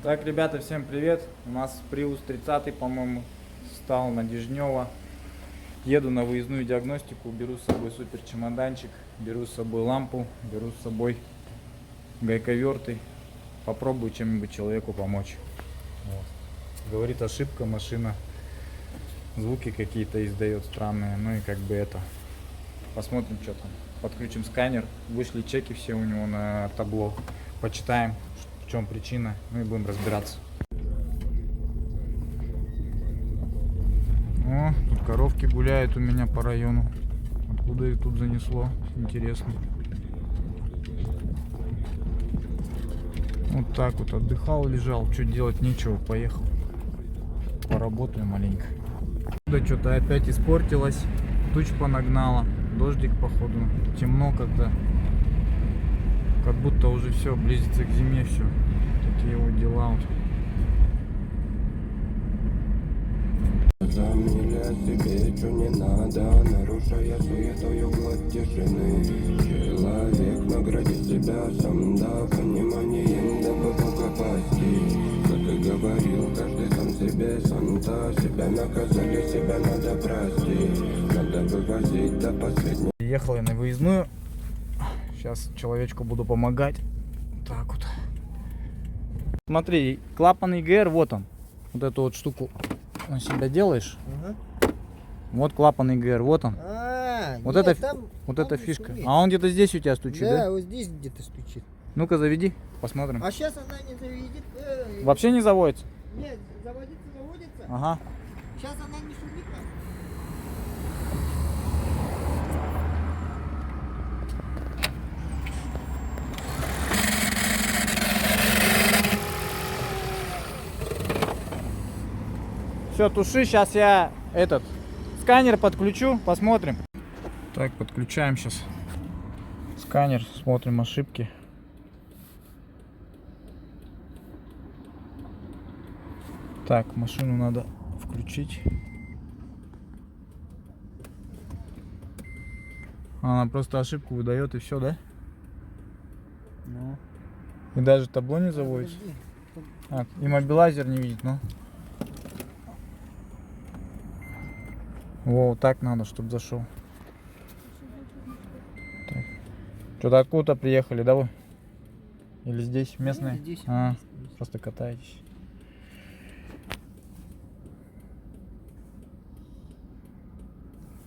Так, ребята, всем привет. У нас Prius 30, по-моему, стал на Дежнева. Еду на выездную диагностику, беру с собой супер чемоданчик, беру с собой лампу, беру с собой гайковерты. Попробую чем-нибудь человеку помочь. Вот. Говорит, ошибка, машина звуки какие-то издает странные. Ну и как бы это. Посмотрим, что там. Подключим сканер. Вышли чеки все у него на табло. Почитаем, в чем причина. Ну и будем разбираться. О, тут коровки гуляют у меня по району. Откуда их тут занесло? Интересно. Вот так вот отдыхал, лежал. Что делать, нечего, поехал. Поработаю маленько. Да что-то опять испортилось. Туч понагнала. Дождик, походу. Темно как-то. Как будто уже все, близится к зиме все. Такие вот дела вот. Тебе что не надо, нарушая суетою гладь тишины. Человек наградит тебя сам, да, пониманием, дабы Бога пасти. Как и говорил, каждый сам себе санта. Себя наказали, себя надо простить. Надо вывозить до последнего. Ехал я на выездную. Сейчас человечку буду помогать. Так вот. Смотри, клапан ЕГР, вот он. Вот эту вот штуку на себя делаешь. Ага. Вот клапан ЕГР, вот он. Вот нет, это, там эта не фишка. шумит. А он где-то здесь у тебя стучит, да? Да, вот здесь где-то стучит. Ну-ка заведи, посмотрим. А сейчас она не заведет. Вообще не заводится? Нет, заводится. Ага. Сейчас она не шумит. Все, туши, сейчас я этот сканер подключу, посмотрим. Так, подключаем сейчас сканер, смотрим ошибки. Так, машину надо включить. Она просто ошибку выдает и все, да? Ну. И даже табло не заводится. А, и мобилайзер не видит, ну. Во, так надо, чтобы зашел. Что-то откуда приехали, да вы? Или здесь местные? Здесь. А, просто катаетесь.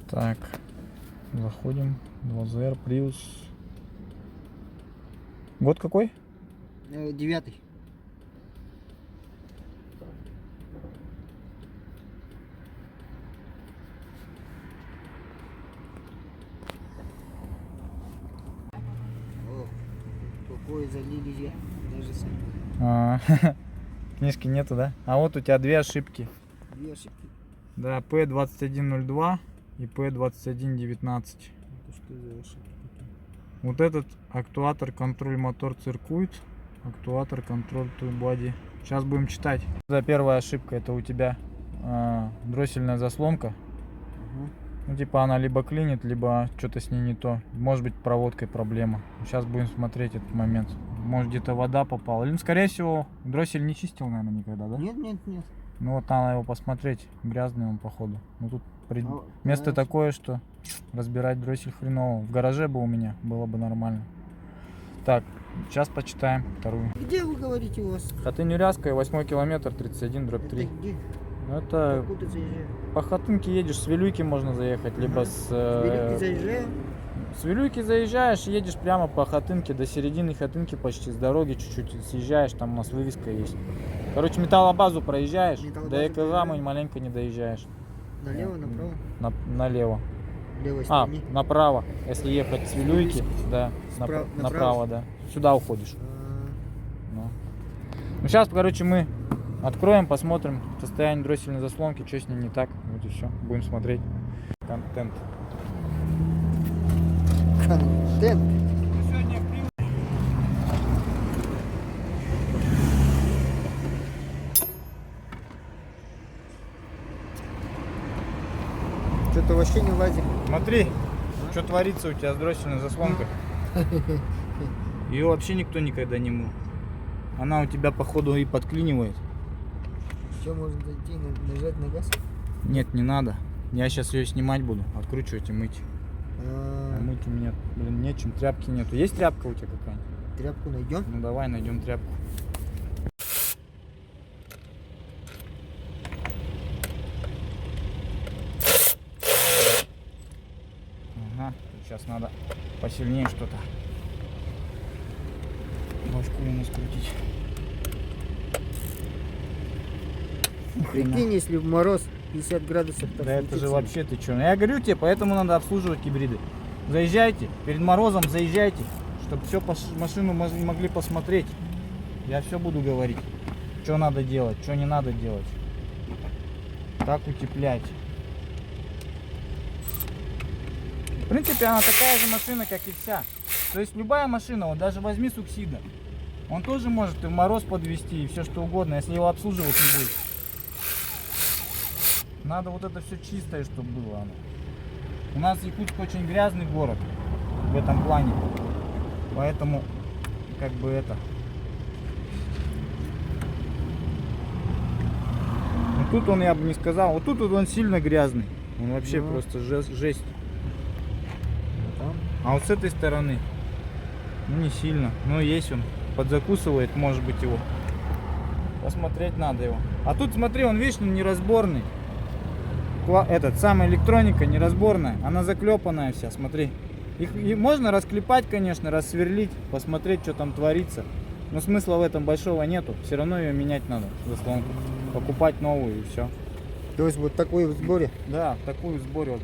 Так, заходим. 2ZR, Prius. Год какой? 9-й. Какое залили даже сами. А, книжки нету, да? А вот у тебя две ошибки. Две ошибки. Да, P2102 и P2119. Это что за ошибки? Вот этот актуатор контроль мотор циркует, актуатор контроль тубади. Сейчас будем читать. Это первая ошибка, это у тебя дроссельная заслонка. Ну типа она либо клинит, либо что-то с ней не то. Может быть проводкой проблема. Сейчас будем смотреть этот момент. Может где-то вода попала. Или, скорее всего, дроссель не чистил, наверное, никогда, да? Нет. Ну вот надо его посмотреть. Грязный он, походу. Ну тут А, место знаешь, такое, что разбирать дроссель хреново. В гараже бы у меня было бы нормально. Так, сейчас почитаем вторую. Где вы говорите у вас? Хатынь-Урядская, 8 километр, 31/3. Это где? Это Откуда заезжаю? по Хатынке едешь, с Вилюйки можно заехать, либо с... Великий заезжаю. С Вилюйки заезжаешь, едешь прямо по Хатынке, до середины Хатынки почти, с дороги чуть-чуть съезжаешь, там у нас вывеска есть. Короче, металлобазу проезжаешь, Металлобазу до ЭКГ проезжаю. маленько не доезжаешь. Налево, направо? Налево. Левой А, стороне. направо. Если ехать с Вилюйки, да, Направо? направо, да. Сюда уходишь. А, Ну сейчас, короче, мы откроем, посмотрим состояние дроссельной заслонки, что с ней не так. Вот и все. Будем смотреть. Контент. Контент. Что-то вообще не лазит. Смотри, что творится у тебя с дроссельной заслонкой. Ее вообще никто никогда не мыл. она у тебя походу и подклинивает. Что, можно зайти, нажать на газ? Нет, не надо. Я сейчас ее снимать буду, откручивать и мыть. А А, мыть у меня, блин, нечем, тряпки нету. Есть тряпка у тебя какая-нибудь? тряпку найдем? Ну давай найдем тряпку. Ага, сейчас надо посильнее что-то. Башку у нас крутить. Прикинь, если в мороз 50 градусов, так Да это же светится. вообще ты что? Я говорю тебе, поэтому надо обслуживать гибриды. Заезжайте, перед морозом заезжайте, чтобы все машину могли посмотреть. Я все буду говорить, что надо делать, что не надо делать. Как утеплять. В принципе, она такая же машина, как и вся. То есть любая машина, вот даже возьми Суксида, он тоже может и в мороз подвести, и все что угодно, если его обслуживать не будет. Надо вот это все чистое, чтобы было оно. У нас Якутск очень грязный город в этом плане. Поэтому, как бы это. Но тут он, я бы не сказал, вот тут вот он сильно грязный. Он вообще Ну. просто жесть. Там. А вот с этой стороны, ну не сильно. Но есть он. Подзакусывает, может быть, его. Посмотреть надо его. А тут, смотри, он вечно неразборный. Этот, самая электроника неразборная. Она заклепанная вся, смотри. Их можно расклепать, конечно, рассверлить, посмотреть, что там творится. Но смысла в этом большого нету. Все равно ее менять надо, заслонку. Покупать новую и все. То есть вот такой в сборе. Да, такую в сборе, вот,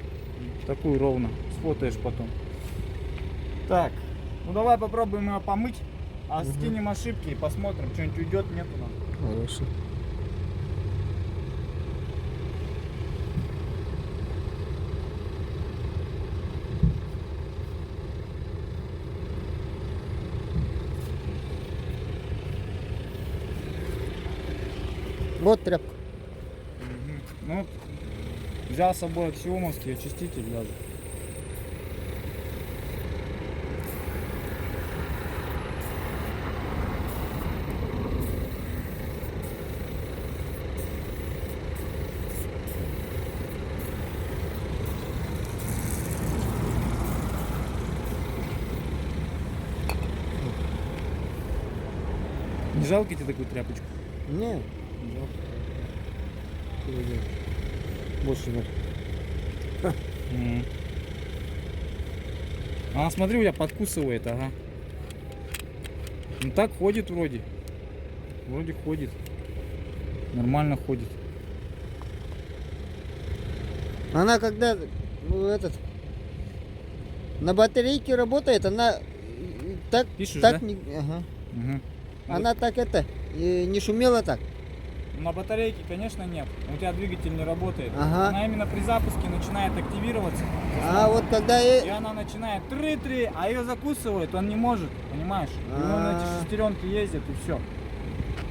такую ровно. Сфотаешь потом. Так, ну давай попробуем ее помыть. А скинем ошибки и посмотрим, что-нибудь уйдет, нету нам. Хорошо. Вот тряпка. Ну, взял с собой аксиомовский очиститель даже. Не жалко тебе такую тряпочку? Не, больше нет. А смотри, у тебя подкусывает, ага. Ну так ходит вроде. Вроде ходит. Нормально ходит. Она когда этот на батарейке работает, она так, Пишешь, так да? не, ага. Угу. Она так это не шумела так. На батарейке, конечно, нет. У тебя двигатель не работает. Ага. Она именно при запуске начинает активироваться. А вот когда И она начинает тры-тры, а ее закусывает, он не может, понимаешь? И он на эти А. шестеренки ездит и все.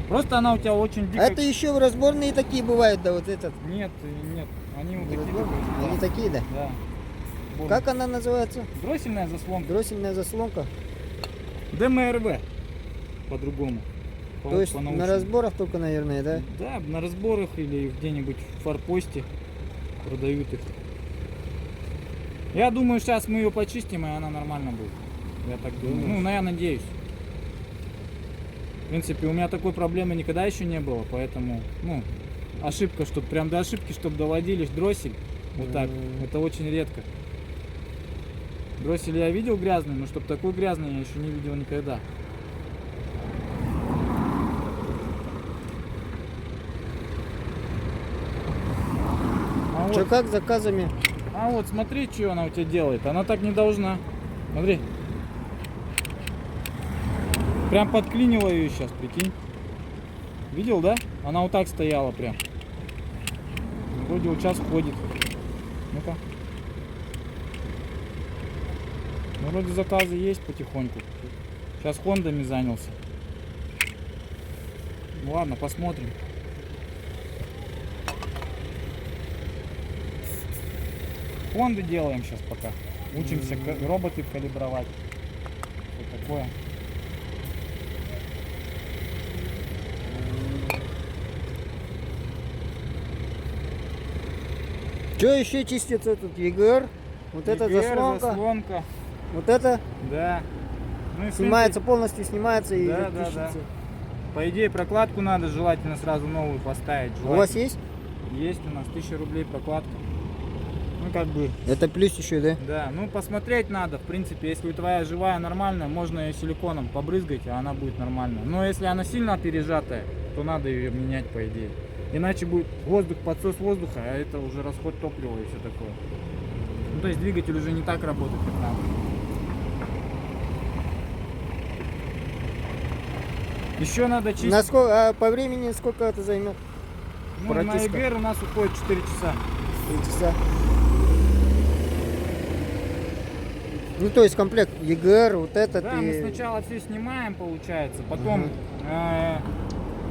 Просто она у тебя очень дико... это еще разборные такие бывают, да, вот этот. Нет, нет. Они вот такие. Разборные? Они такие, да. Да. Вон. Как она называется? Дроссельная заслонка. Дроссельная заслонка. ДМРВ. По-другому. То есть на разборах только, наверное, да? Да, на разборах или где-нибудь в форпосте продают их. Я думаю, сейчас мы ее почистим, и она нормально будет. Я так думаю. Ну, я надеюсь. В принципе, у меня такой проблемы никогда еще не было, поэтому, ну, ошибка, чтобы прям до ошибки, чтобы доводили дроссель, вот так, это очень редко. Дроссель я видел грязный, но чтобы такой грязный я еще не видел никогда. А Что вот, как с заказами? смотри, что она у тебя делает. Она так не должна. Смотри. Прям подклинила ее сейчас, прикинь. Видел, да? Она вот так стояла прям. Вроде вот сейчас ходит. Ну-ка. Ну, вроде заказы есть потихоньку. Сейчас хондами занялся. Ну ладно, посмотрим. Хонды делаем сейчас пока. Учимся роботы калибровать. Что такое. Что еще чистится тут? ЕГР, вот эта EGR, заслонка, заслонка, вот это да. Ну и в снимается, принципе, полностью снимается и Да, да, чистится. по идее прокладку надо желательно сразу новую поставить. У вас желательно. есть? Есть у нас 1000 рублей прокладка. Ну как бы, Это плюс еще, да? да, ну посмотреть надо, в принципе, если твоя живая нормальная, можно ее силиконом побрызгать, а она будет нормальная. Но если она сильно пережатая, то надо ее менять по идее. Иначе будет воздух, подсос воздуха, а это уже расход топлива и все такое. Ну то есть двигатель уже не так работает, как надо. Еще надо чистить. Насколько, а по времени сколько это займет? Ну, на протиска? EGR у нас уходит 4 часа. 3 часа. Ну то есть комплект ЕГР, вот этот Да, мы и... сначала все снимаем, получается, потом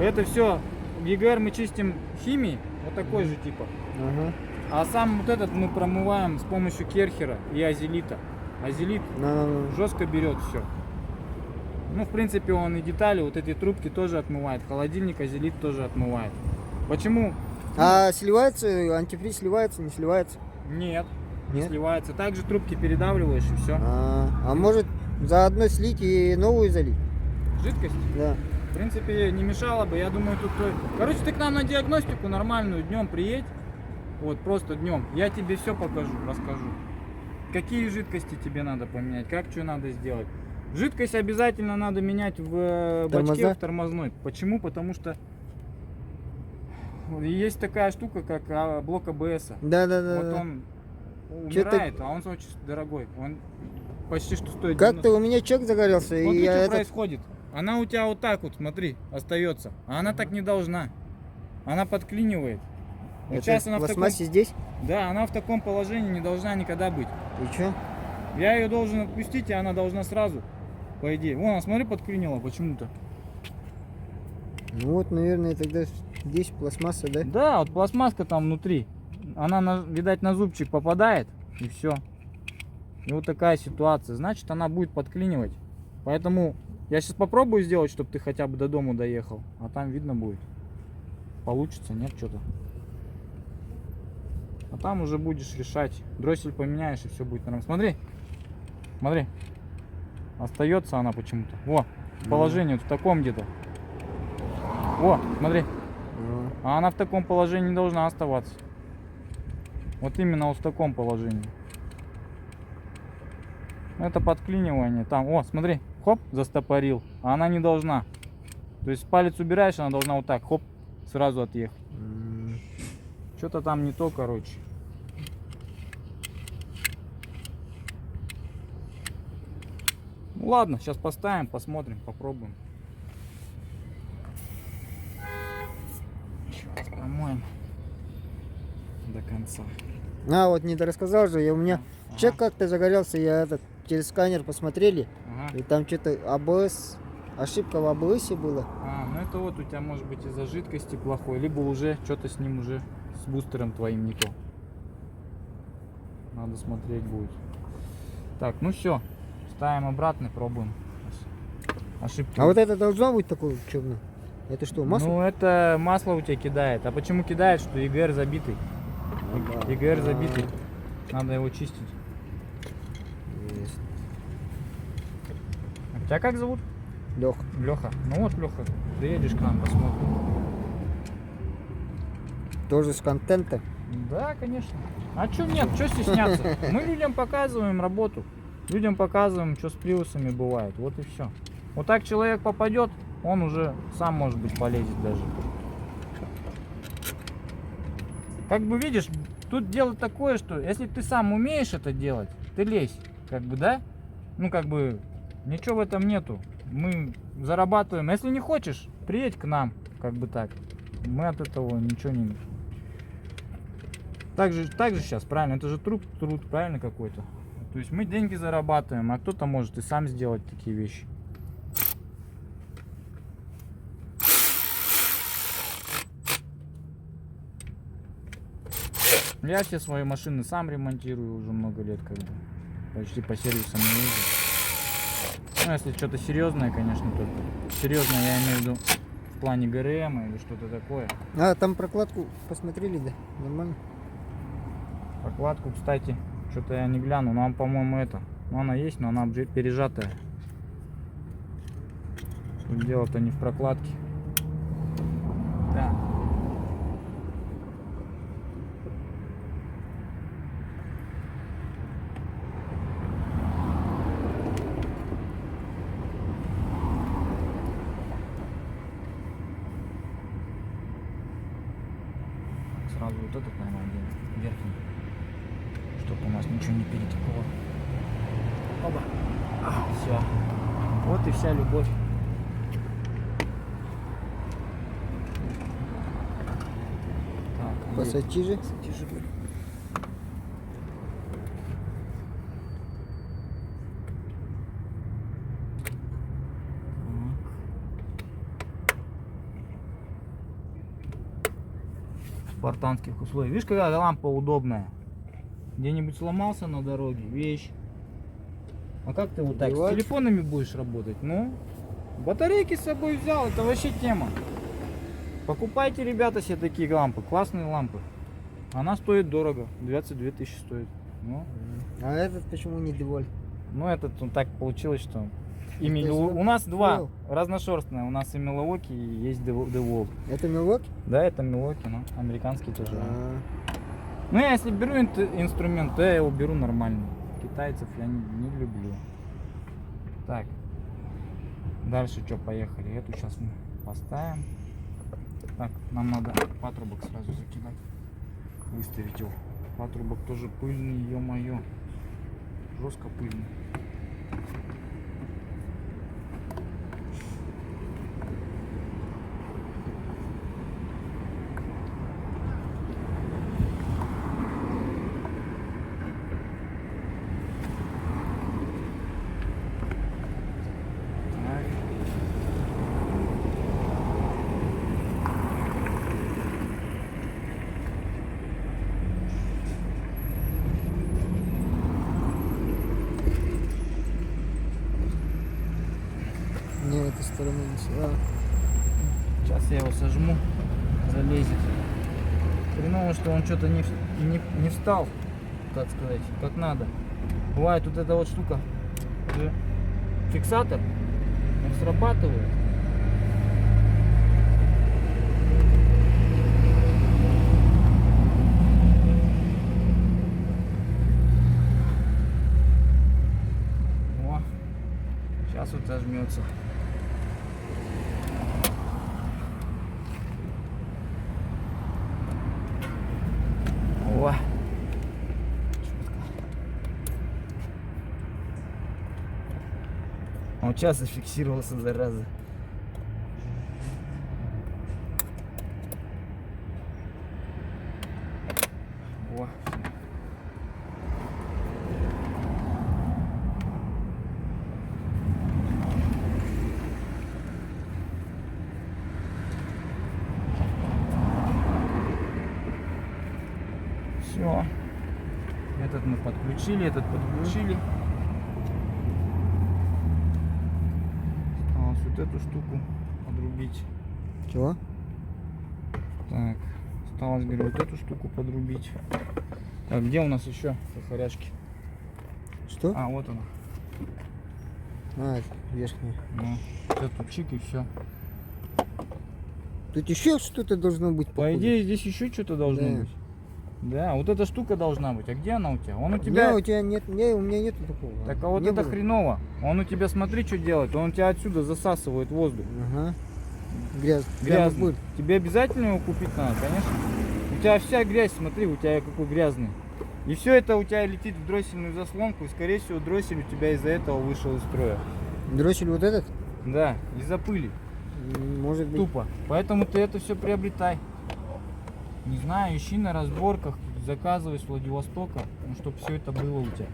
это все EGR мы чистим химией, вот такой же типа. Ага. А сам вот этот мы промываем с помощью керхера и азелита. Азелит На- жестко берет все. Ну, в принципе, он и детали, вот эти трубки тоже отмывает. Холодильник азелит тоже отмывает. Почему? А сливается, антифриз сливается, не сливается? Нет, не Нет? сливается. Также трубки передавливаешь и все. А может заодно слить и новую залить? Жидкость? Да. В принципе, не мешало бы, я думаю, тут... Короче, ты к нам на диагностику нормальную днем приедь, вот просто днем, я тебе все покажу, расскажу. Какие жидкости тебе надо поменять, как что надо сделать. Жидкость обязательно надо менять в бачке Тормоза? в тормозной. Почему? Потому что есть такая штука, как блок АБС. Да, да, да. Вот да. он Чё-то- умирает, а он очень дорогой. Он почти что стоит Как-то у меня чек загорелся, Смотри, и я что этот... происходит. Она у тебя вот так вот, смотри, остается. А она так не должна. Она подклинивает. Вот это сейчас в она в таком... пластмассе здесь? Да, она в таком положении не должна никогда быть. И что? Я ее должен отпустить, и она должна сразу, по идее. Вон, смотри, подклинила почему-то. Ну вот, наверное, тогда здесь пластмасса, да? Да, вот пластмасска там внутри. Она, видать, на зубчик попадает, и все. И вот такая ситуация. Значит, она будет подклинивать. Поэтому я сейчас попробую сделать, чтобы ты хотя бы до дома доехал. А там видно будет. Получится, нет, что-то. А там уже будешь решать. Дроссель поменяешь, и все будет нормально. Смотри. Смотри. Остается она почему-то. Во, в положении вот в таком где-то. Во, смотри. А она в таком положении не должна оставаться. Вот именно вот в таком положении. Это подклинивание. Там, о, смотри, хоп, застопорил. А она не должна. То есть палец убираешь, она должна вот так, хоп, сразу отъехать. Что-то там не то, короче. Ну ладно, сейчас поставим, посмотрим, попробуем. Сейчас промоем до конца. А, вот не рассказал же, у меня чек как-то загорелся, я этот через сканер посмотрели, Ага. и там что-то АБС, ошибка в АБСе была. Ну это вот у тебя может быть из-за жидкости плохой, либо уже что-то с ним уже, с бустером твоим не то. Надо смотреть будет. Так, ну все, ставим обратно, пробуем. Ошибки. А вот это должно быть такое черное? Это что, масло? Ну это масло у тебя кидает. А почему кидает? Что EGR забитый. EGR забитый. Надо его чистить. Ясно. А тебя как зовут? Лех. Леха. Ну вот, Леха, приедешь к нам, посмотрим. Тоже с контента. Да, конечно. А чё нет, чё стесняться? Мы людям показываем работу. Людям показываем, что с приусами бывает. Вот и все. Вот так человек попадет, он уже сам, может быть, полезет даже. Как бы видишь, тут дело такое, что если ты сам умеешь это делать, ты лезь. Как бы, да? Ну, как бы, ничего в этом нету. Мы зарабатываем. Если не хочешь, приедь к нам. Как бы так. Мы от этого ничего не... Так же сейчас, правильно? Это же труд правильно какой-то. То есть мы деньги зарабатываем, а кто-то может и сам сделать такие вещи. Я все свои машины сам ремонтирую уже много лет, как бы. Почти по сервисам не езжу. Ну, если что-то серьезное, конечно, только. Серьезное я имею в виду в плане ГРМ или что-то такое. А, там прокладку посмотрели, да? Нормально? Прокладку, кстати, что-то я не гляну. Но, по-моему, это. Ну, она есть, но она пережатая. Тут дело-то не в прокладке. Да. Сразу вот этот, наверное, один верхний, чтобы у нас ничего не перетекло. Оба. Все. Вот и вся любовь. Так, Пассатижи. пассатижи были. Спартанских условиях. Видишь, какая лампа удобная. Где-нибудь сломался на дороге, вещь. А как ты вот так Девать. с телефонами будешь работать? Ну, батарейки с собой взял, это вообще тема. Покупайте, ребята, себе такие лампы, классные лампы. Она стоит дорого, 22 тысячи стоит. Ну, А этот почему не деволь? ну этот, ну, так получилось, что и То есть вот у нас два понял. разношерстные. У нас и Milwaukee, и есть DeWalt. Это Milwaukee? Да, это Milwaukee, но американский тоже. А, Ну, я если беру инструмент, то я его беру нормально. Китайцев я не люблю. Так. Дальше что, поехали. Эту сейчас мы поставим. Так, нам надо патрубок сразу закидать. Выставить его. Патрубок тоже пыльный, ё-моё. Жестко пыльный. Так. не, этой стороны не сюда. Сейчас я его сожму, залезет. Хреново, что он что-то не встал, так сказать, как надо. Бывает вот эта вот штука, фиксатор, он срабатывает. О, сейчас вот зажмется. О. Он сейчас зафиксировался, зараза. О. Все. Этот мы подключили, этот подключили. Осталось вот эту штуку подрубить. Чего? Так, осталось, говорю, вот эту штуку подрубить. Так, где у нас еще сухаряшки? Что? А, вот она. А, это верхняя. Ну, вот эту чик и все. Тут еще что-то должно быть. По походу. идее, здесь еще что-то должно Да. быть. Да, вот эта штука должна быть. А где она у тебя? Он у Не, тебя. у тебя нет, не, у меня нету такого. Так, а вот Не это было. хреново. Он у тебя, смотри, что делает. Он у тебя отсюда засасывает воздух. Ага. Прямо Грязный. будет. Тебе обязательно его купить надо, конечно. У тебя вся грязь, смотри, у тебя какой грязный. И все это у тебя летит в дроссельную заслонку. И, скорее всего, дроссель у тебя из-за этого вышел из строя. Дроссель вот этот? Да, из-за пыли. Может быть. Тупо. Поэтому ты это все приобретай. Не знаю, ищи на разборках, заказывай с Владивостока, ну, чтобы все это было у тебя.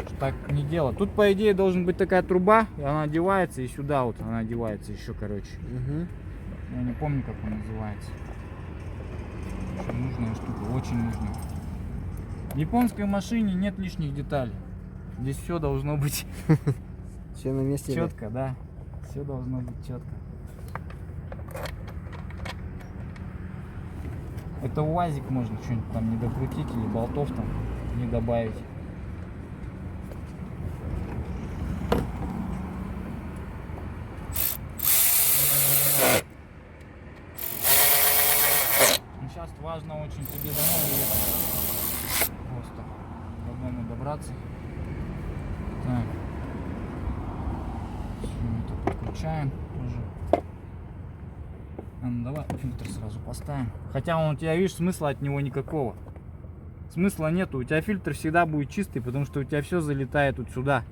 Что так не дело. Тут, по идее, должна быть такая труба, и она одевается, и сюда вот она одевается еще, короче. Угу. Я не помню, как он называется. Очень нужная штука, очень нужная. В японской машине нет лишних деталей. Здесь все должно быть Все на месте. да? четко, да. Все должно быть четко. Это УАЗик, можно что-нибудь там не докрутить или болтов там не добавить. Сейчас важно очень тебе домой ехать. Просто до дома добраться. Так. Все это подключаем тоже. А, ну давай фильтр сразу поставим. Хотя он у тебя, видишь, смысла от него никакого. Смысла нету. У тебя фильтр всегда будет чистый, потому что у тебя все залетает вот сюда.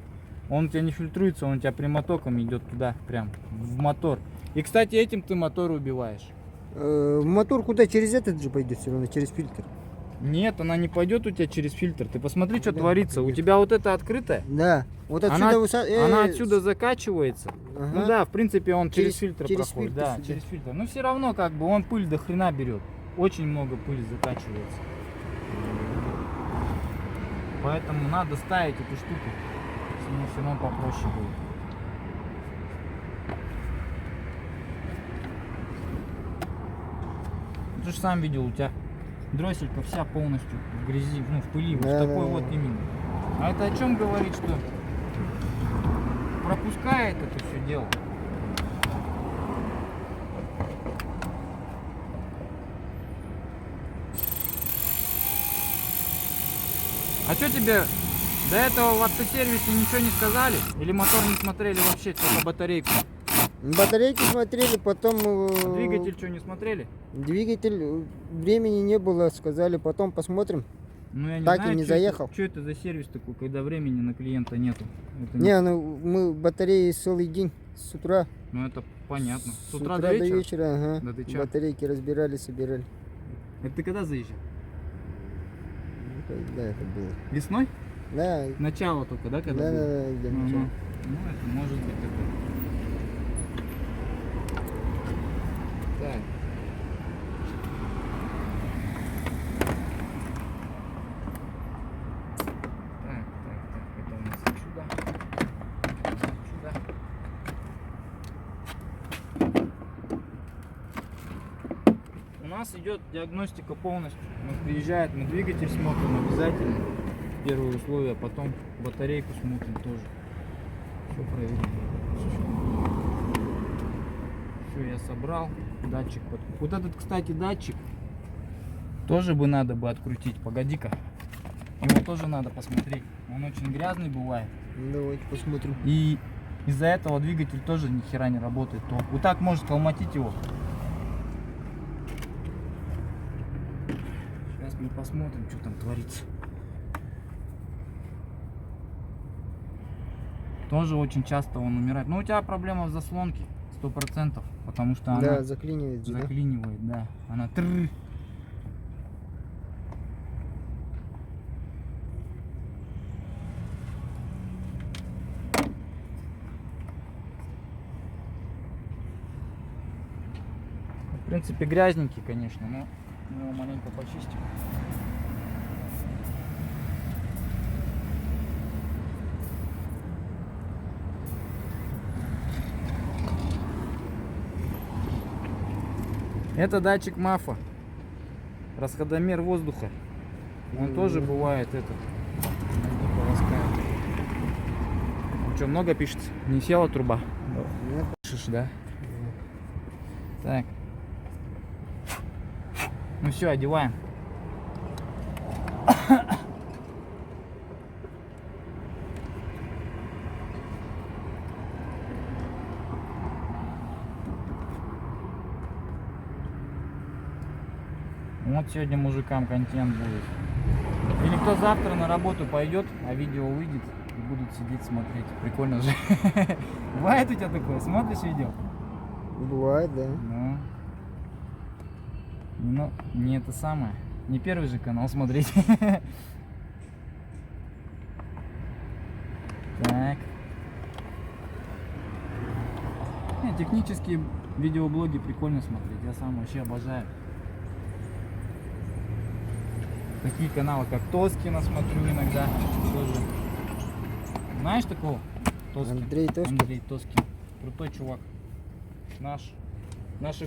Он у тебя не фильтруется, он у тебя прямотоком идет туда, прям в мотор. И, кстати, этим ты мотор убиваешь. Мотор куда? Через этот же пойдет все равно, через фильтр. Нет, она не пойдет у тебя через фильтр. Ты посмотри, что Да, творится. У пойдет. тебя вот это открытое. Да. Вот Она, отсюда она отсюда закачивается. Ага. Ну да, в принципе, он через фильтр через проходит. фильтр Да, сюда. через фильтр. Но все равно, как бы, он пыль до хрена берет. Очень много пыли закачивается. Поэтому надо ставить эту штуку. С ней все равно попроще будет. Ты же сам видел, у тебя дросселька вся полностью в грязи, ну в пыли, вот Да, такой да, вот да. именно. А это о чем говорит, что пропускает это все дело. А что тебе до этого в автосервисе ничего не сказали? Или мотор не смотрели вообще, только батарейку? Батарейки смотрели, потом... А двигатель что, не смотрели? Двигатель, времени не было, сказали, потом посмотрим. Ну я не Так и знаю, не что заехал. Это, что это за сервис такой, когда времени на клиента нету? Это Не, ну мы батареи целый день с утра. Ну это понятно. С утра до до вечера? вечера, ага. Да ты чё? Батарейки разбирали, собирали. Это ты когда заезжал? Ну, когда это было? Весной? Да, Начало только, да, да, когда да, было? да, где Ага. начало. Ну это может быть такое. Так. Так, это у нас отсюда. Отсюда. У нас идет диагностика полностью. Мы приезжает, мы двигатель смотрим обязательно. Первые условия, потом батарейку смотрим тоже. Все проверим. Все, я собрал. Датчик. Вот этот, кстати, датчик тоже бы надо бы открутить. Погоди-ка. Его тоже надо посмотреть. Он очень грязный бывает. Ну, давайте посмотрим. И из-за этого двигатель тоже ни хера не работает. То вот так может колмотить его. Сейчас мы посмотрим, что там творится. Тоже очень часто он умирает. Но у тебя проблема в заслонке 100%, потому что Да, она заклинивает же, да? заклинивает, да. Она тррр. В принципе, грязненький, конечно, но мы его маленько почистим. Это датчик МАФа, расходомер воздуха. Он тоже бывает этот. Ну что, много пишется? Не села труба? Нет. Пишешь, да? Так. Ну все, одеваем. Вот сегодня мужикам контент будет. Или кто завтра на работу пойдет, а видео выйдет и будут сидеть смотреть. Прикольно же. Бывает у тебя такое? Смотришь видео? Бывает, да. Ну. Ну, не это самое. Не первый же канал смотреть. Так. Не, технические видеоблоги прикольно смотреть. Я сам вообще обожаю. Такие каналы, как Тоскина, смотрю иногда тоже. Знаешь такого? Тоскин? Андрей Тоскин. Андрей Тоскин. Крутой чувак. Наша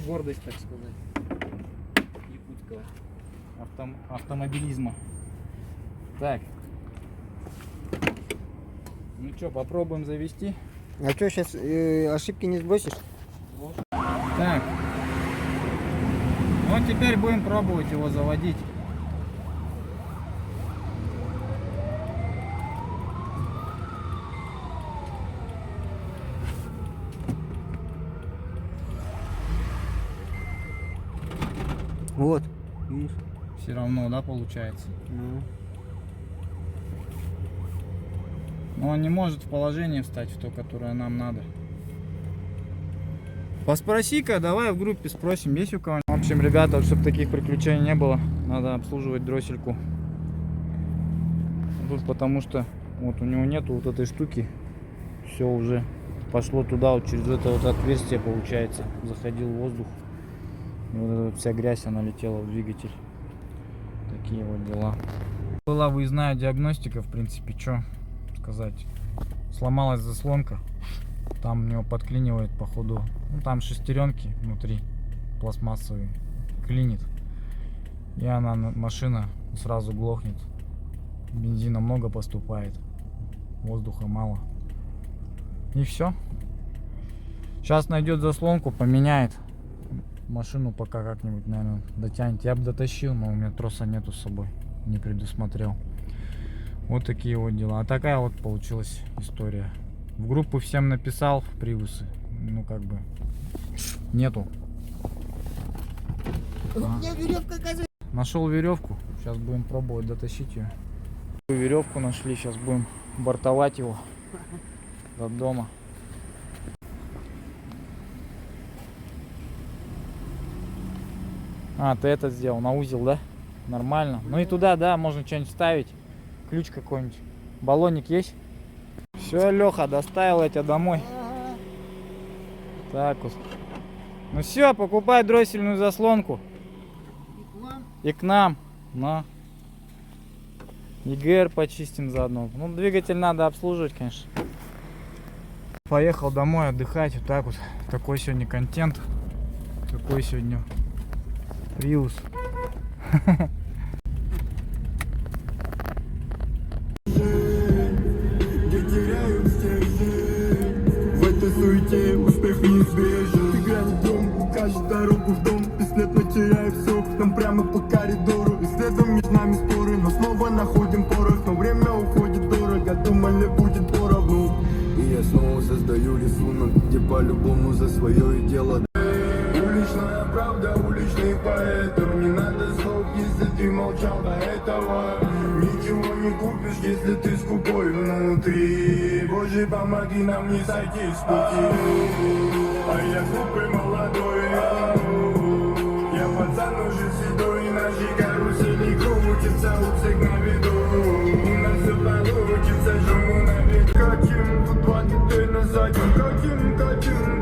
гордость, так сказать. Якутского. автомобилизма. Так. Ну что, попробуем завести. А что, сейчас ошибки не сбросишь? Так. Вот теперь будем пробовать его заводить. Вот. Видишь? Все равно, да, получается. Ну. Но он не может в положение встать, в то, которое нам надо. Поспроси-ка, давай в группе спросим, есть у кого-нибудь. В общем, ребята, чтобы таких приключений не было, надо обслуживать дроссельку. Тут потому что вот у него нету вот этой штуки. Все уже пошло туда, вот через это вот отверстие, получается, заходил воздух. И вот эта вот вся грязь, она летела в двигатель. Такие вот дела. Была выездная диагностика, в принципе, что сказать. Сломалась заслонка. Там у него подклинивает, походу. Ну, там шестеренки внутри пластмассовые. Клинит. И она, машина сразу глохнет. Бензина много поступает. Воздуха мало. И все. Сейчас найдет заслонку, поменяет. Машину пока как-нибудь, наверное, дотянет. Я бы дотащил, но у меня троса нету с собой. Не предусмотрел. Вот такие вот дела. А такая вот получилась история. В группу всем написал привусы. Ну как бы нету. У меня веревка, оказывается. Нашел веревку. Сейчас будем пробовать дотащить ее. Веревку нашли. Сейчас будем бортовать его до дома. А, ты это сделал на узел, да? Нормально. Ну и туда, да, можно что-нибудь ставить. Ключ какой-нибудь. Баллонник есть? Все, Леха, доставил я тебя домой. Так вот. Ну все, покупай дроссельную заслонку. И к нам. На. ЕГР почистим заодно. Ну, двигатель надо обслуживать, конечно. Поехал домой отдыхать. Вот так вот. Такой сегодня контент. Какой сегодня Prius. В этой суете успех неизбежен. Ты грязь дом, укажешь дорогу в дом. Бесследно теряя все, нам прямо по коридору. И следом между нами споры, но снова находим порох. Но время уходит дорого, думали будет поровну. И я снова создаю рисунок, где по-любому за свое и дело. Уличная правда, уличный поэтом. Не надо слов, если ты молчал до этого. Ничего не купишь, если ты скупой внутри. Боже, помоги нам не сойти с пути. А я глупый молодой. Я пацан уже седой. Наши карусели крутятся у всех на виду. У нас все получится, жму на бег. Катим, тут 20 на заднем. Катим,